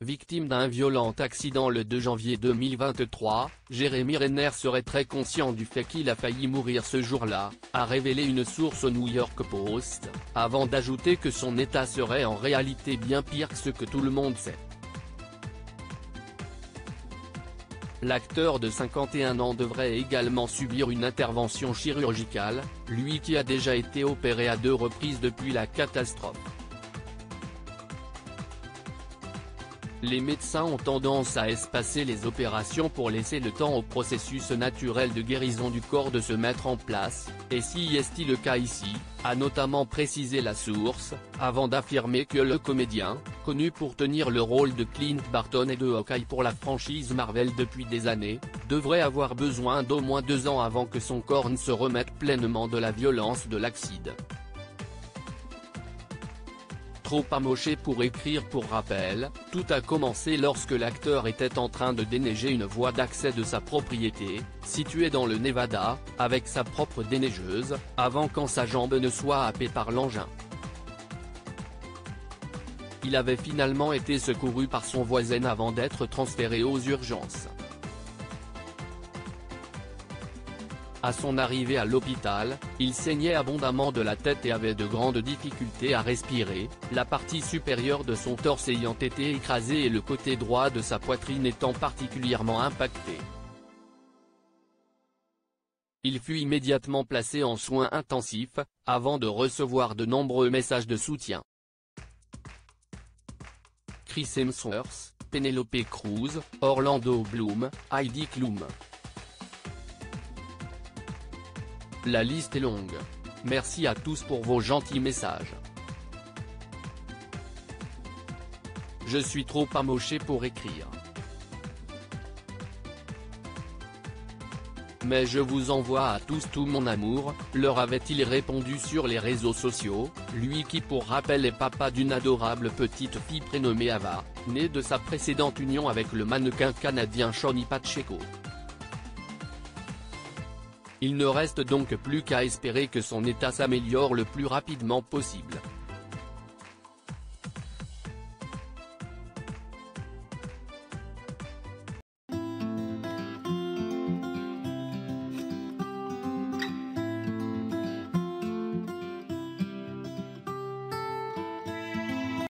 Victime d'un violent accident le 2 janvier 2023, Jeremy Renner serait très conscient du fait qu'il a failli mourir ce jour-là, a révélé une source au New York Post, avant d'ajouter que son état serait en réalité bien pire que ce que tout le monde sait. L'acteur de 51 ans devrait également subir une intervention chirurgicale, lui qui a déjà été opéré à 2 reprises depuis la catastrophe. Les médecins ont tendance à espacer les opérations pour laisser le temps au processus naturel de guérison du corps de se mettre en place, et si est-il le cas ici, a notamment précisé la source, avant d'affirmer que le comédien, connu pour tenir le rôle de Clint Barton et de Hawkeye pour la franchise Marvel depuis des années, devrait avoir besoin d'au moins 2 ans avant que son corps ne se remette pleinement de la violence de l'accident. Trop amoché pour écrire. Pour rappel, tout a commencé lorsque l'acteur était en train de déneiger une voie d'accès de sa propriété, située dans le Nevada, avec sa propre déneigeuse, avant quand sa jambe ne soit happée par l'engin. Il avait finalement été secouru par son voisin avant d'être transféré aux urgences. À son arrivée à l'hôpital, il saignait abondamment de la tête et avait de grandes difficultés à respirer, la partie supérieure de son torse ayant été écrasée et le côté droit de sa poitrine étant particulièrement impacté. Il fut immédiatement placé en soins intensifs, avant de recevoir de nombreux messages de soutien. Chris Hemsworth, Penelope Cruz, Orlando Bloom, Heidi Klum. La liste est longue. Merci à tous pour vos gentils messages. Je suis trop amoché pour écrire. Mais je vous envoie à tous tout mon amour, leur avait-il répondu sur les réseaux sociaux, lui qui pour rappel est papa d'une adorable petite fille prénommée Ava, née de sa précédente union avec le mannequin canadien Shoni Pacheco. Il ne reste donc plus qu'à espérer que son état s'améliore le plus rapidement possible.